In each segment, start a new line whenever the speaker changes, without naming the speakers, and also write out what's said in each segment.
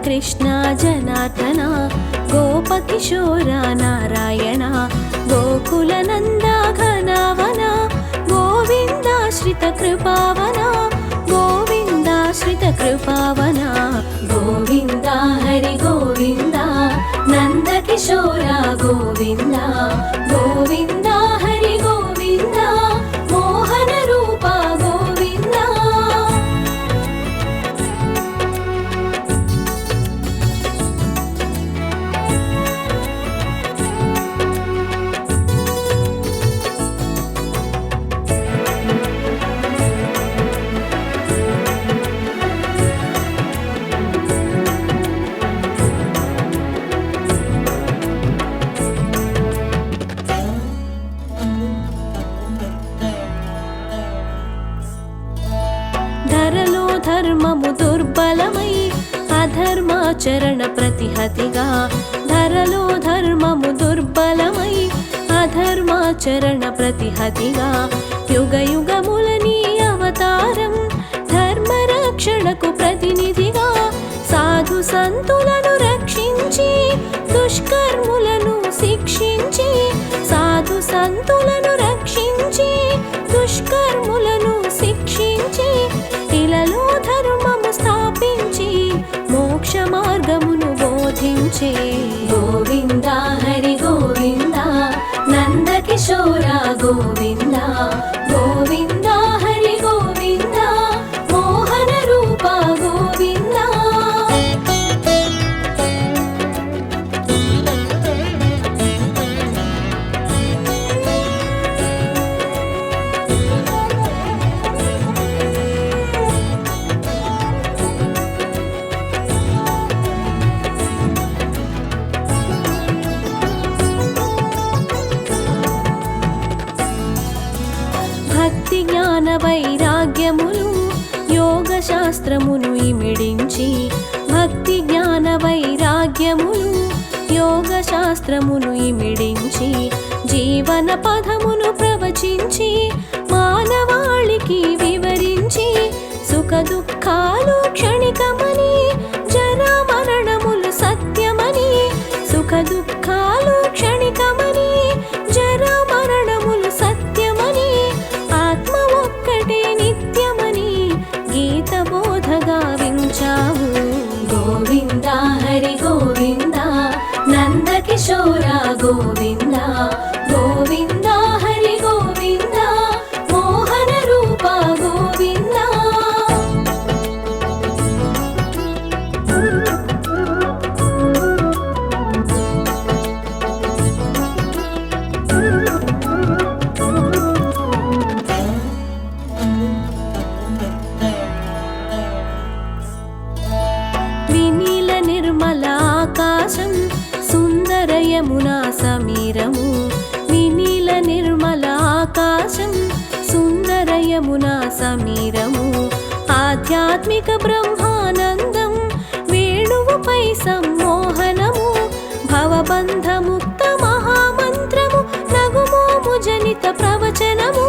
కృష్ణ జనార్దన గోపకిశోర నారాయణ గోకులనంద ఘనవన గోవిందాశ్రిత కృపావన గోవిందాశ్రిత కృపావన గోవింద హరి గోవింద నందకిశోర గోవింద గోవింద హరి గోవింద మోహన రూప గోవింద. ధరలో ధర్మము దుర్బలమై అధర్మాచరణ ప్రతిహతిగా ధరలో ధర్మము దుర్బలమై అధర్మాచరణ ప్రతిహతిగా యుగ యుగములని అవతారం ధర్మరక్షణకు ప్రతినిధిగా సాధు సంతులను రక్షించి దుష్కర్ములను శిక్షించి సాధు సంతులను రక్షించి దుష్కర్ములను శిక్షించి ఇలలో ధర్మము స్థాపించి మోక్ష మార్గమును బోధించే గోవింద హరి గోవింద నందకిశోర గోవింద గోవింద హరి గోవింద మోహన రూప గోవింద. భక్తి జ్ఞాన వైరాగ్యములు యోగ శాస్త్రమును ఇమిడించి భక్తి జ్ఞాన వైరాగ్యములు యోగ శాస్త్రమును ఇమిడించి జీవన పదమును ప్రవచించి మానవాళికి వివరించి సుఖ దుఃఖాలు క్షణికమని జరా మరణములు సత్యమని సుఖ దుఃఖాలు క్షణికమని జరా మరణములు సత్యమని ఆత్మ ఒక్కటే నిత్యమని గీత బోధ గావించావు గోవింద హరి గోవింద నందకిశోర గోవింద గోవింద హరి గోవింద మోహన రూప గోవింద. వినీల నిర్మల ఆకాశం సుందర యమునా సమీరము వినీల నిర్మల ఆకాశం సుందర యమునా సమీరము ఆధ్యాత్మిక బ్రహ్మానందం వేణువుపై సమ్మోహనము భవబంధ ముక్త మహామంత్రము నగుమోము జనిత ప్రవచనము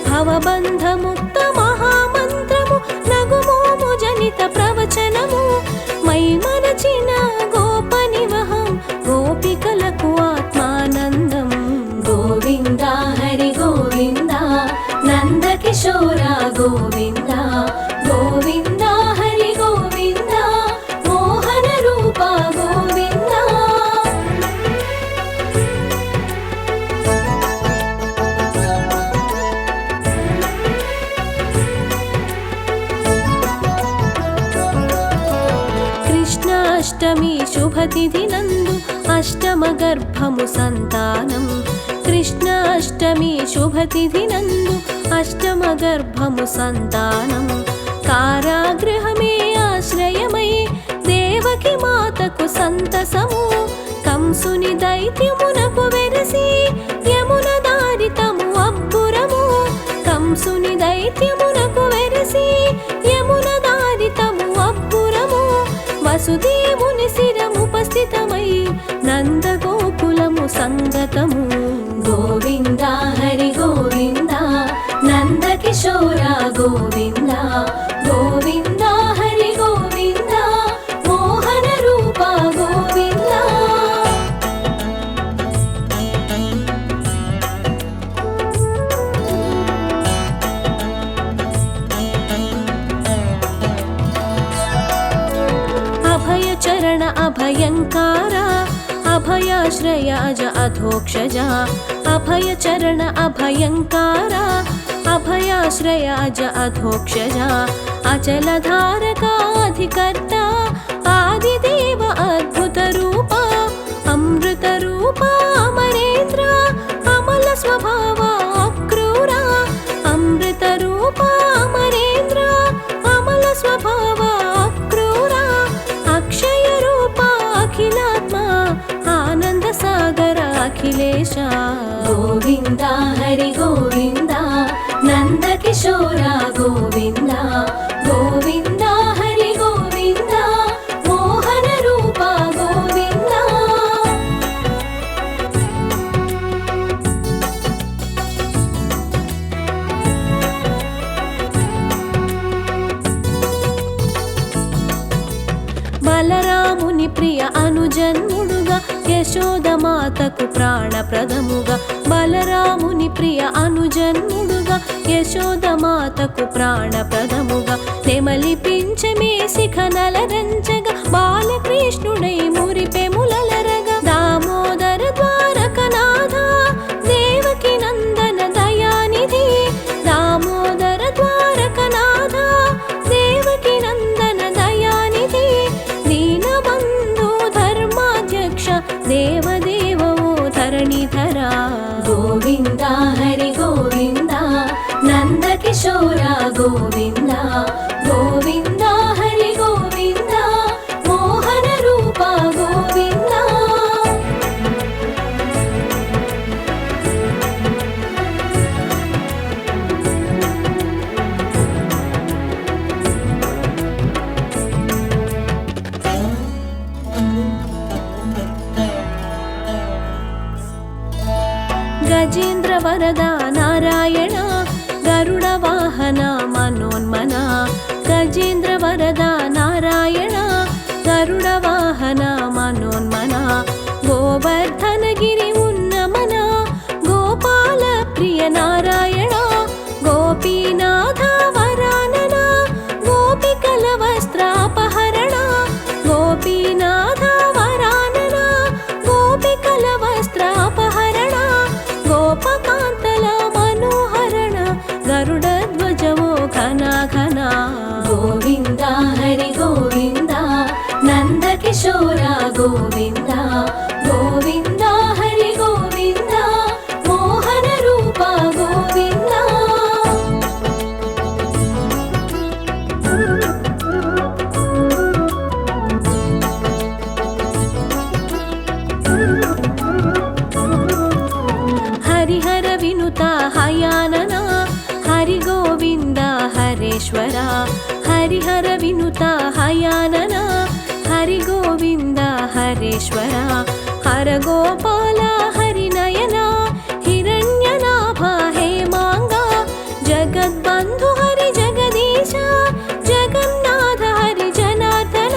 భవబంధ ముక్త మహామంత్రము నగుమోము జనిత ప్రవచనము మై మనచిన గోపనివహం గోపికలకు ఆత్మానందం గోవింద హరి గోవింద నందకిశోర గోవింద గోవింద హరి గోవింద మోహన రూప గోవింద. కృష్ణాష్టమి శుభతిథి నందు అష్టమ గర్భము సంతానం కృష్ణాష్టమి శుభతిథి నందు అష్టమ గర్భము సంతానం కారాగృహమే ఆశ్రయమై దేవకి మాతకు సంతసము కంసుని దైత్యమునకు వెరసి యమున దారితము అబ్బురము కంసుని దైత్యమునకు వెరసి యమున దారితము అబ్బురము వసుదేవుని శిరముపస్థితమై నందగోకులము సంగతము గోవింద హరి గోవింద నందకిశోర గోవింద గోవింద హరి గోవింద మోహన चरण अभयंकार अभयाश्रय अज अधोक्षज अभय चरण अभयंकार अभयाश्रय अज अधोक्षज अचलधारकाधिकर्ता आदिदेव अद्भुत रूप अमृत रूप अमरेन्द्र अमल स्वभाव अक्रूर अमृत रूप अमरेन्द्र अमल स्वभाव अक्रूर अक्षय रूप अखिलात्मा आनंद सागर अखिलेश गोविंद हरि गोविंद नंद किशोर गोविंद गोविंद हरि गोविंद मोहन रूप गोविंद బలరాముని ప్రియ అనుజన్ముడుగా యశోదమాతకు ప్రాణప్రదముగా బలరాముని ప్రియ అనుజన్ముడుగా యశోదమాతకు ప్రాణప్రదముగా నెమలి పించమే శిఖనలరంచగా బాలకృష్ణుడై మురిపెములలరగా దామోదర ద్వారకనాథ దేవకి నందన దయానిధి దామోదర ద్వారకనాథ దేవకి నందన దయానిధి దీనబంధు ధర్మాధ్యక్ష దేవదేవో ధరణిధర గోవింద హరి గోవింద నంద కిశోర గోవింద గోవింద హరి గోవింద మోహన రూప గోవింద గజేంద్ర వరద నారాయణ గరుడ వాహన మనోన్మన గజేంద్ర వరద నారాయణ గరుడ వాహన మనోన్మన గోవర్ధనగిరి ఉన్నమన గోపాల ప్రియ నారాయణ గోపీనాథ వరానన గోపికల వస్త్రాపహరణ గోపీనాథ వరానన గోపికల వస్త్రాపహరణ గోపకాంతల మనోహరణ గరుడ ధ్వజవో ఘన ఘన గోవింద హరి గోవింద నంద కిశోర గోవింద గోవింద హరి గోవింద మోహన రూప గోవింద హరిహర వినుత హయానన హరి గోవింద హరేశ్వర హరిహర వినుత హయానన హరి గోవింద హరేశ్వర హర గోపాల హరినయన హిరణ్యనాభ హేమాంగ జగద్బంధు హరి జగదీశ జగన్నాథ హరి జనార్దన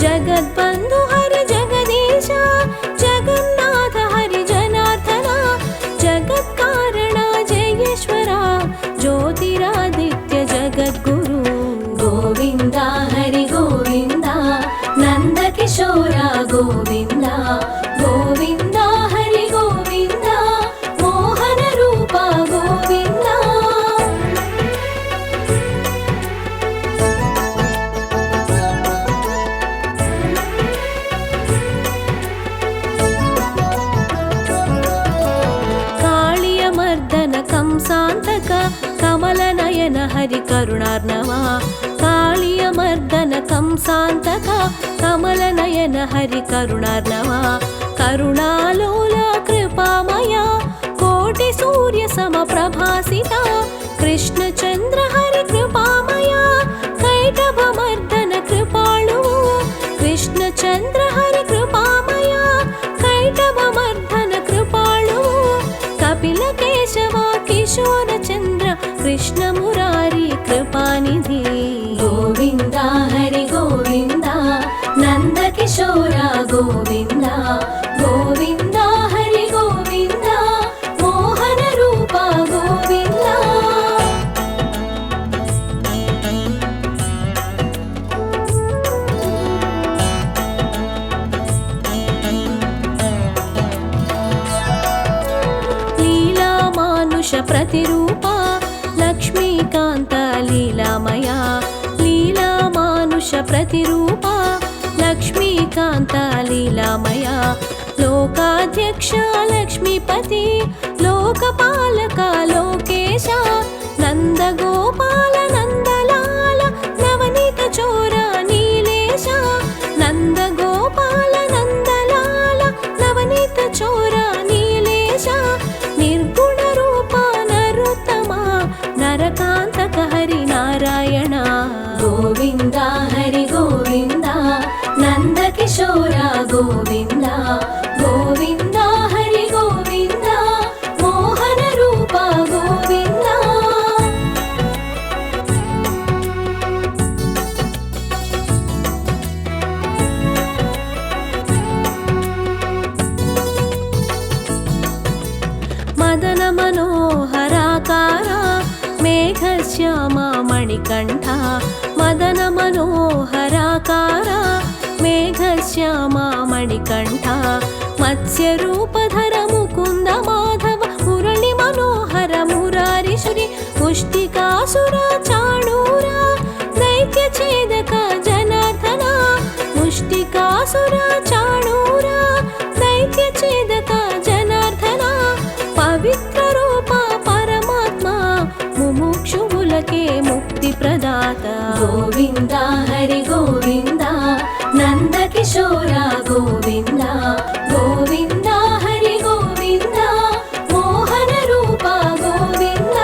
జగద్బంధు హరి జగదీశ జగన్నాథ హరి జనార్దన జగత్కారణ జయేశ్వర జ్యోతిరాదిత్య జగద్గురు గోవింద హరి గోవింద నంద కిశోర గోవింద గోవింద హరి గోవింద మోహన రూప గోవింద కాళియ మర్దన కంసాంతక కమల నయన హరి కరుణార్ణవ కాళియ మర్దన కంసాంతక కమల నయన హరి కరుణార్ణవ కరుణాలోల కృపామయ కోటి సూర్య సమప్రభాసిత కృష్ణ చంద్ర హరి కృపామయ కైటభ మర్దన కృపాళు కృష్ణ చంద్ర హరి కృపామయ కైటభ మర్దన కృపాళు కపిల కేశవ కిశోర చంద్ర కృష్ణ మురారి కృపానిధి గోవింద హరి గోవింద నంద కిశోర గోవింద గోవింద హరి గోవింద మోహన రూప గోవింద प्रतिरूपा लक्ष्मीकान्त लीलामया लीलामानुष प्रतिरूपा लक्ष्मीकान्त लीलामया लोकाध्यक्ष लक्ष्मीपति लोकपालक लोकेश नन्दगोपाल नन्दलाल नवनीत चोर नीलेश नन्दगोपाल नन्दलाल नवनीत चोर नीलेश निर्गुण रूप नरोत्तमा नरकान्तक हरि नारायण गोविन्द हरि गोविन्द नन्दकिशोर गोविन्द गोविन्द हरि गोविन्द मोहन रूप गोविन्द मदन मनोहराकार मेघश्याम मणिकण्ठ मदन मनोहराकार मेघश्याम मणिकण्ठ मत्स्यरूपधर मुकुन्द माधव मुरळि मनोहर मुरारिश्री मुष्टिकासुर चाणूर दैत्यछेदक जनार्दन मुष्टिकासुर चाणूर दैत्यछेदक जनार्दन पवित्र रूप परमात्मा मुमुक्षुवुलके मुक्ति प्रदाता गोविन्द हरि गोविन्द नन्दकिशोर गोविन्द गोविन्द हरि गोविन्द मोहन रूप गोविन्द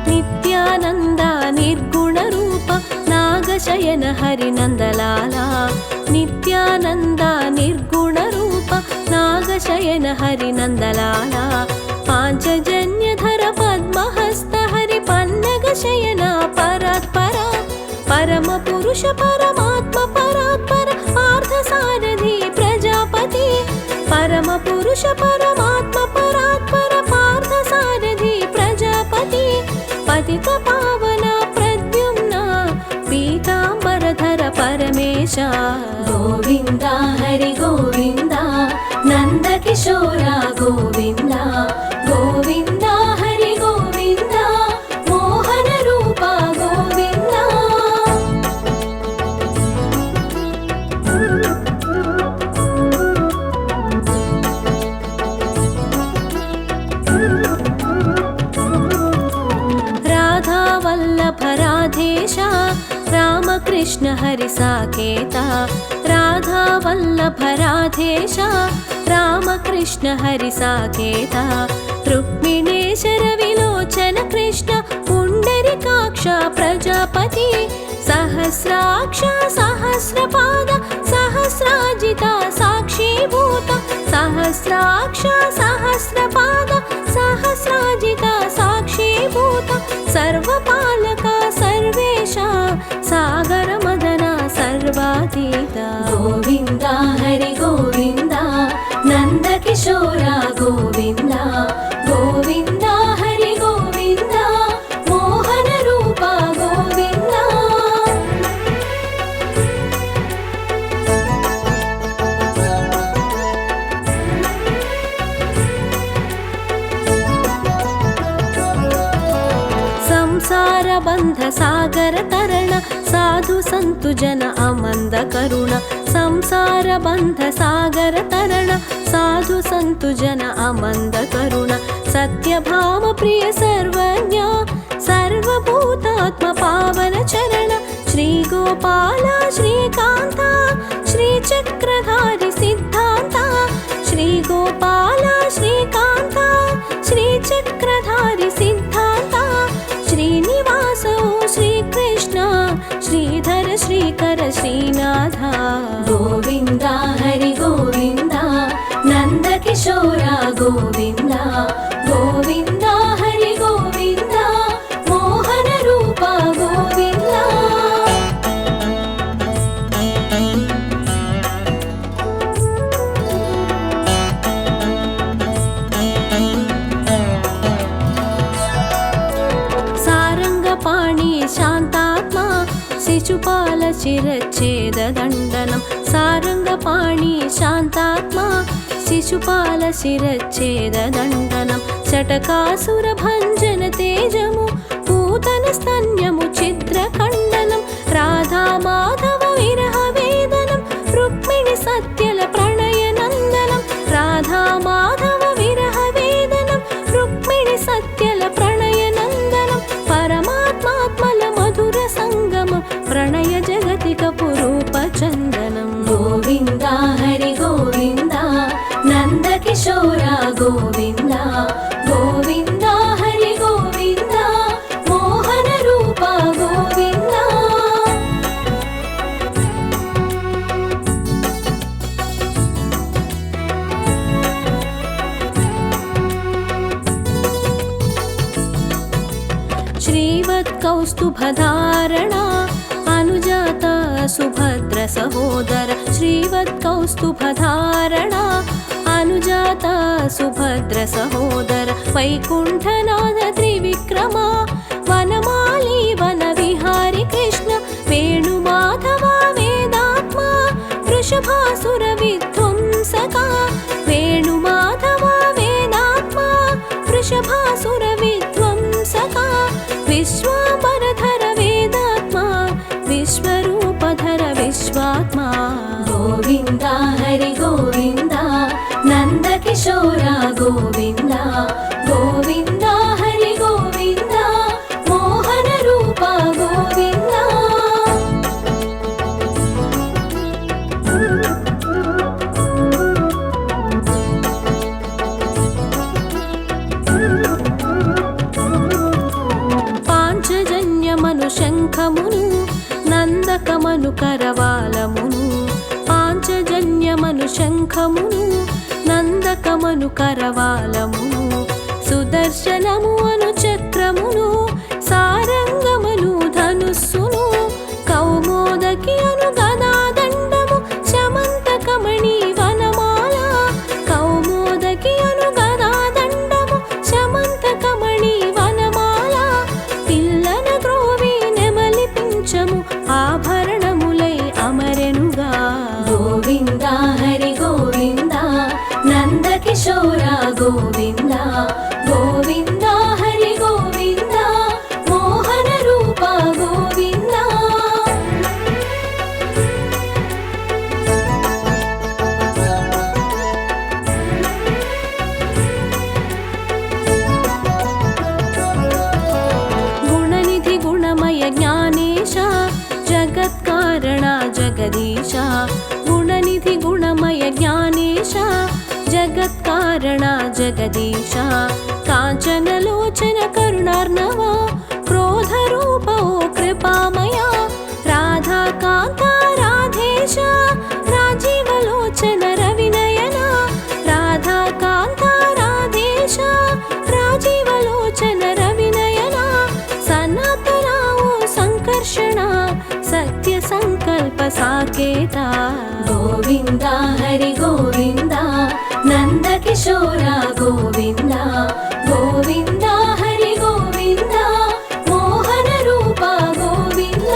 नित्यानन्द निर्गुण रूप नागशयन हरिनन्दलाला नित्यानन्द निर्गुण रूप नागशयन हरिनन्दलाला पाञ्चजन्यधर पद्महस्त हरिपन्नगशयन परात्परा परमपुरुष परमात्म परात्पर पार्थसारथि प्रजापति परमपुरुष परमात्म परात्पर पार्थसारथि प्रजापति पतित पावन प्रद्युम्न पीताम्बरधर परमेश गोविन्द हरि गोविन्द नन्दकिशोर गोविन्द गोविन्द हरि गोविन्द मोहन रूप गोविन्द राधा वल्लभ राधेश रामकृष्ण हरि साकेता राधा वल्लभ राधेश रामकृष्ण हरि साकेता रुक्मिणेश्वर विलोचन कृष्ण पुण्डरीकाक्ष प्रजापति सहस्राक्ष सहस्रपाद सहस्राजिता साक्षीभूत सहस्राक्ष सहस्रपाद सहस्राजिता साक्षीभूत सर्वपालक सर्वेश सागर मदन सर्वातीत गोविन्द हरि गोविन्द नन्दकिशोर गोविन्द गोविन्द हरि गोविन्द मोहन रूप गोविन्द संसार बंध सागर तरण साधु संतु जन अमंद करुण संसार बंध सागर तरण साधु संतु जन अमंद करुण सत्यभाम प्रिय सर्वज्ञ सर्वभूतात्म पावन चरण श्री गोपाल श्रीकांत श्री चक्रधारी सिद्धांत श्री गोपाल श्रीकांत श्री चक्रधारी सिद्धांत श्रीनिवास श्रीकृष्ण श्रीधर श्रीकर श्रीनाथ गोविन्द हरि गोविन्द नन्दकिशोर गोविन्द गोविन्द हरि गोविन्द मोहन रूप गोविन्द शिरच्छेददण्डनं सारङ्गपाणि शान्तात्मा शिशुपाल शिरच्छेददण्डनं शटकासुरभञ्जन तेजमु पूतनस्तन्यमु चित्रखण्डनं राधा माधव विरहवेदनं रुक्मिणि सत्यल प्रणयनन्दनं राधा माधव विरहवेदनं रुक्मिणि सत्यल प्रणयनन्दनं परमात्मात्मल मधुर संगमं प्रणय जगतिक पुरूपचन्दनं गोविन्द हरि गोविन्द नन्दकिशोरा गोविन्द गोविन्द हरि गोविन्द मोहन रूपा गोविन्द श्रीवत्कौस्तुभधारणा अनुजाता सुभद्र सहोदर श्रीवत्कौस्तुभधारणा अनुजाता सुभद्र सहोदर वैकुण्ठनाथ त्रिविक्रमा वनमाली वनविहारि कृष्ण वेणुमाधवा वेदात्मा वृषभासुर विध्वंसका वेणुमाधवा वेदात्मा वृषभासुर विध्वंसका विश्वापरधर वेदात्मा विश्वरूपधर विश्वात्मा गोविन्द हरि गोविन्द नन्दकिशोरा गोविन्द गोविन्द हरि गोविन्द मोहन रूपा गोविन्द पाञ्चजन्यमनु शङ्खमुनु నందకమను కరవాలమును పాంచజన్యమను శంఖమును నందకమను కరవాలమును సుదర్శనము అను చక్రమును సారంగమను ధనుస్సును కౌమోదకి అను గదాదండము శమంతకమణి వనమాల కౌమోదకి అను గదాదండము శమంతకమణి వనమాల పిల్లన గ్రోవి నెమలిపించము ఆభరణములై అమరెనుగా గోవింద హరి గోవింద నందకిశోర గోవింద గోవింద హరి గోవింద మోహన రూప గోవింద గుణనిధి గుణమయ జ్ఞానేశ జగత్కారణ జగదీశ గుణనిధి గుణమయ జ్ఞానేశ జగత్కారణ జగదీశ కాంచనలోచన కరుణార్ణవ క్రోధరూప ఓ కృపామయ రాధాకాంత రాధేశ రాజీవలోచన రవినయన రాధాకాంత రాధేశ రాజీవలోచన రవినయన సనాతనావు సంకర్షణ సత్య సంకల్ప సాకేత గోవింద హరి గోవింద నందకిశోర గోవింద గోవింద హరి గోవింద మోహన రూప గోవింద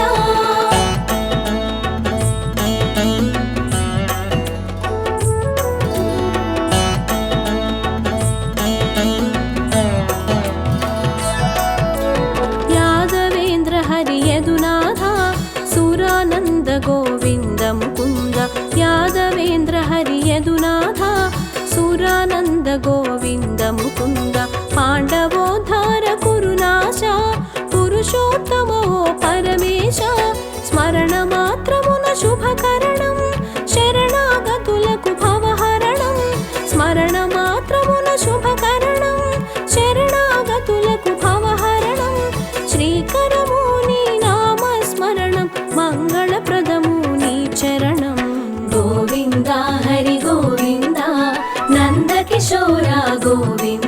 యాదవేంద్ర హరి యదునాథ సురానంద గోవింద ముకుంద యాదవేంద్ర హరి యదునాథ సురానంద గోవింద ముకుంద పాండవోద్ధార కురునాశ పురుషోత్తమ ఓ పరమేశ స్మరణ మాత్రమున శుభకరణం శరణాగతులకు భవహరణం స్మరణ మాత్రమున శుభకరణం శరణాగతులకు భవహరణం శ్రీకరము నీ నామస్మరణం మంగళప్రదము నీ చరణం గోవింద హరి గోవింద నందకిశోర గోవింద